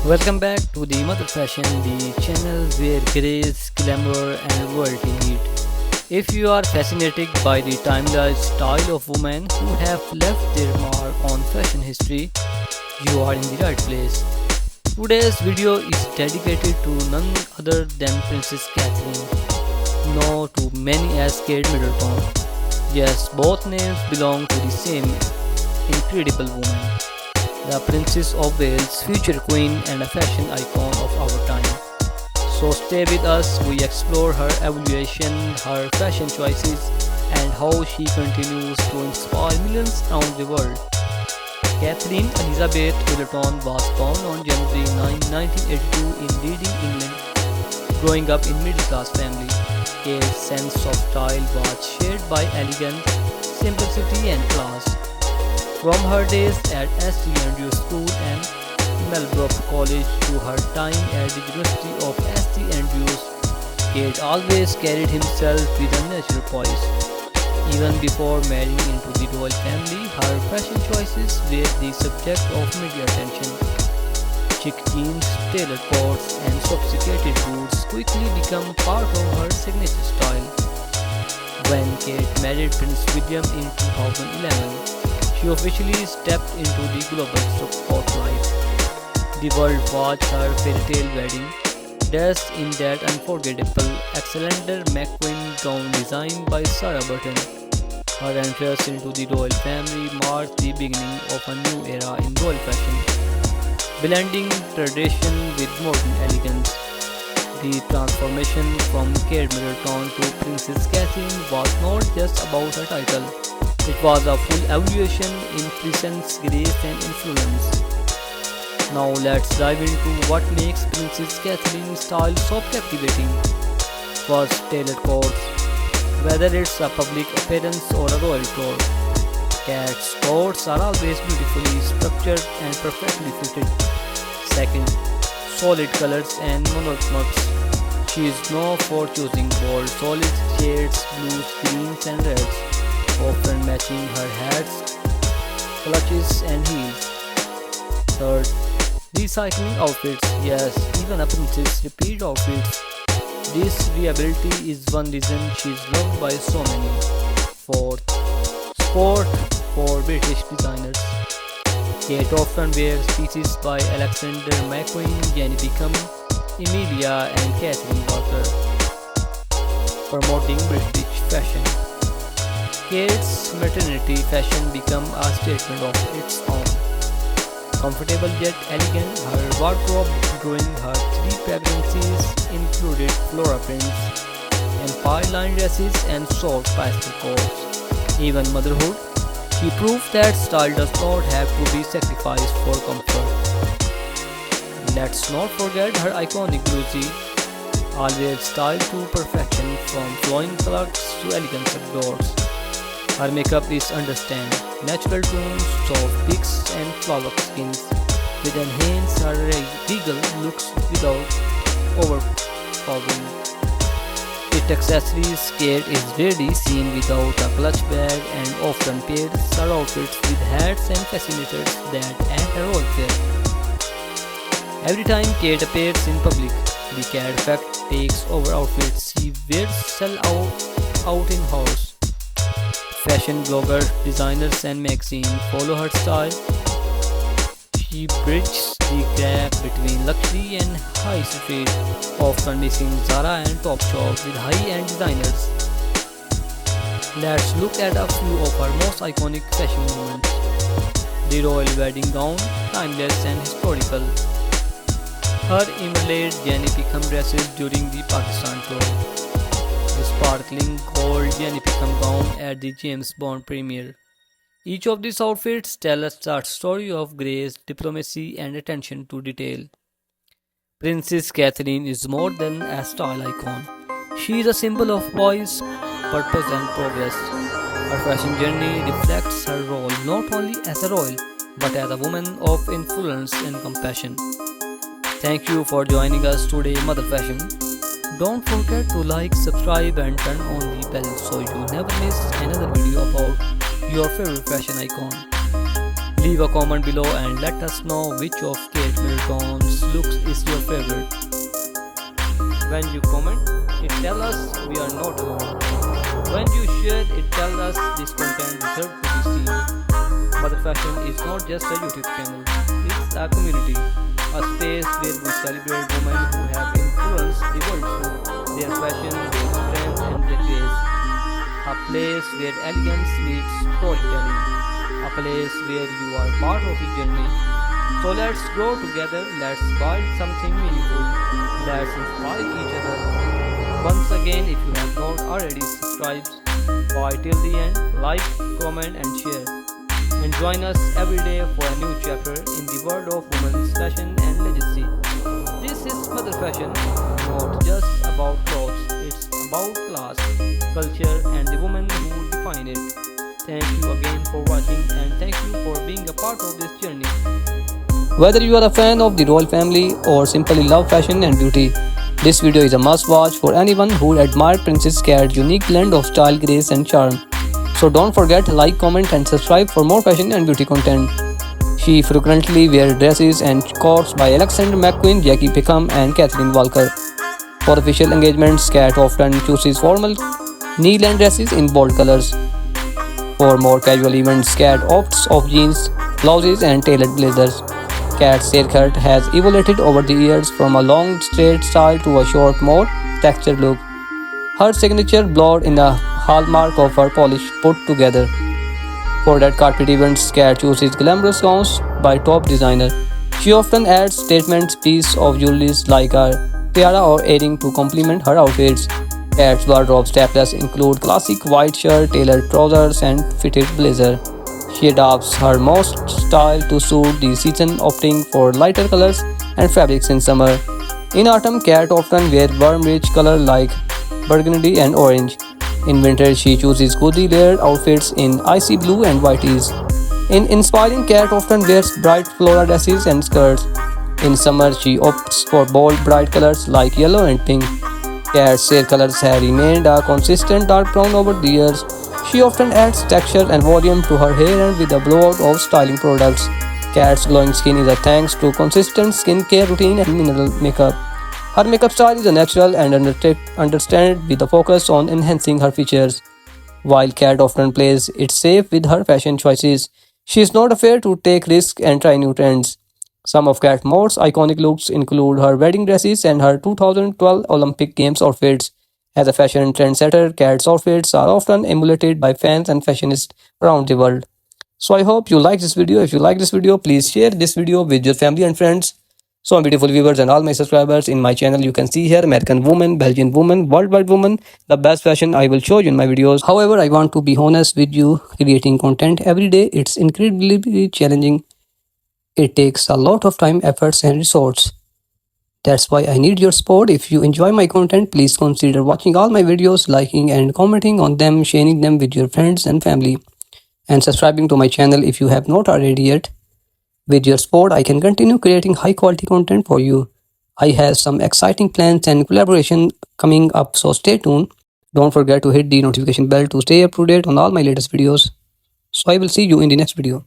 Welcome back to the Mother Fashion, the channel where grace, glamour, and royalty meet. If you are fascinated by the timeless style of women who have left their mark on fashion history, you are in the right place. Today's video is dedicated to none other than Princess Catherine, known to many as Kate Middleton. Yes, both names belong to the same incredible woman, the Princess of Wales, future queen and a fashion icon of our time. So stay with us, we explore her evolution, her fashion choices, and how she continues to inspire millions around the world. Catherine Elizabeth Middleton was born on January 9, 1982 in Reading, England. Growing up in middle-class family, Kate's sense of style was shaped by elegance, simplicity and class. From her days at St Andrews School and Melbrook College to her time at the University of St Andrews, Kate always carried himself with a natural poise. Even before marrying into the royal family, her fashion choices were the subject of media attention. Chic jeans, tailored coats, and sophisticated boots quickly became part of her signature style. When Kate married Prince William in 2011, she officially stepped into the global spotlight. The world watched her fairy tale wedding, dressed in that unforgettable Alexander McQueen gown designed by Sarah Burton. Her entrance into the royal family marked the beginning of a new era in royal fashion, blending tradition with modern elegance. The transformation from Kate Middleton to Princess Catherine was not just about her title. It was a full evolution in presence, grace, and influence. Now let's dive into what makes Princess Catherine's style so captivating. First, tailored coats. Whether it's a public appearance or a royal tour, Kate's coats are always beautifully structured and perfectly fitted. Second, solid colors and monochromes. She is known for choosing bold, solid shades, blues, greens, and reds, often matching her hats, clutches, and heels. Third, recycling outfits. Yes, even a princess repeat outfits. This reliability is one reason she is loved by so many. Fourth, sport for British designers. Kate often wears pieces by Alexander McQueen, Jenny Pickham, Emilia, and Catherine Walker, promoting British fashion. Kate's maternity fashion became a statement of its own. Comfortable yet elegant, her wardrobe during her 3 pregnancies included floral prints, empire-lined dresses, and soft pastel coats. Even motherhood, she proved that style does not have to be sacrificed for comfort. Let's not forget her iconic bluesy, always styled to perfection from flowing cloaks to elegant outdoors. Her makeup is understand natural tones, soft peaks, and flawless skins, which enhance her regal looks without overpowering. Its accessories, Kate is rarely seen without a clutch bag and often pairs her outfits with hats and fascinators that add a role flair. Every time Kate appears in public, the cat effect takes over outfits she wears sell out in house. Fashion bloggers, designers, and magazines follow her style. She bridges the gap between luxury and high street, often mixing Zara and Topshop with high-end designers. Let's look at a few of her most iconic fashion moments. The royal wedding gown, timeless and historical. Her emerald Jenny Pickham dresses during the Pakistan tour. The sparkling gold Jenny Pickham gown at the James Bond premiere. Each of these outfits tell us a story of grace, diplomacy, and attention to detail. Princess Catherine is more than a style icon. She is a symbol of poise, purpose, and progress. Her fashion journey reflects her role not only as a royal, but as a woman of influence and compassion. Thank you for joining us today, Mother Fashion. Don't forget to like, subscribe, and turn on the bell so you never miss another video about your favorite fashion icon. Leave a comment below and let us know which of Kate Middleton's look When you comment, it tells us we are not alone. When you share, it tells us this content deserves to be seen. Mother Fashion is not just a YouTube channel, it's a community, a space where we celebrate women who have influenced the world through their fashion, their strength, and their grace. A place where elegance meets storytelling, a place where you are part of the journey. So let's grow together, let's build something meaningful, let's inspire each other. Once again, if you have not already subscribed, why till the end, like, comment and share. And join us every day for a new chapter in the world of women's fashion and legacy. This is Mother Fashion, not just about clothes, it's about class, culture and the women who define it. Thank you again for watching and thank you for being a part of this journey. Whether you are a fan of the royal family or simply love fashion and beauty, this video is a must watch for anyone who admires Princess Cat's unique blend of style, grace and charm. So don't forget to like, comment and subscribe for more fashion and beauty content. She frequently wears dresses and coats by Alexander McQueen, Jackie Pickham and Kathleen Walker. For official engagements, Cat often chooses formal knee-length dresses in bold colors. For more casual events, Cat opts of jeans, blouses and tailored blazers. Cat's haircut has evolved over the years from a long straight style to a short, more textured look. Her signature blonde in a hallmark of her polish put together. For red carpet events, Cat chooses glamorous gowns by top designer. She often adds statement pieces of jewelry like a tiara or earring to complement her outfits. Cat's wardrobe staples include classic white shirt, tailored trousers, and fitted blazer. She adapts her most style to suit the season, opting for lighter colors and fabrics in summer. In autumn, Cat often wears warm, rich colors like burgundy and orange. In winter, she chooses cozy layered outfits in icy blue and white tees. In inspiring, Cat often wears bright floral dresses and skirts. In summer, she opts for bold, bright colors like yellow and pink. Cat's hair colors have remained a consistent dark brown over the years. She often adds texture and volume to her hair and with a blowout of styling products. Cat's glowing skin is a thanks to consistent skincare routine and mineral makeup. Her makeup style is a natural and understated with a focus on enhancing her features. While Cat often plays it safe with her fashion choices, she is not afraid to take risks and try new trends. Some of Cat's most iconic looks include her wedding dresses and her 2012 Olympic Games outfits. As a fashion trendsetter, Cat's outfits are often emulated by fans and fashionists around the world. So I hope you like this video. If you like this video, please share this video with your family and friends. So beautiful viewers and all my subscribers in my channel, you can see here American woman, Belgian woman, worldwide woman, the best fashion I will show you in my videos. However, I want to be honest with you, creating content every day, it's incredibly challenging. It takes a lot of time, efforts and resources. That's why I need your support. If you enjoy my content, please consider watching all my videos, liking and commenting on them, sharing them with your friends and family, and subscribing to my channel if you have not already yet. With your support, I can continue creating high quality content for you. I have some exciting plans and collaboration coming up, so stay tuned. Don't forget to hit the notification bell to stay up to date on all my latest videos. So I will see you in the next video.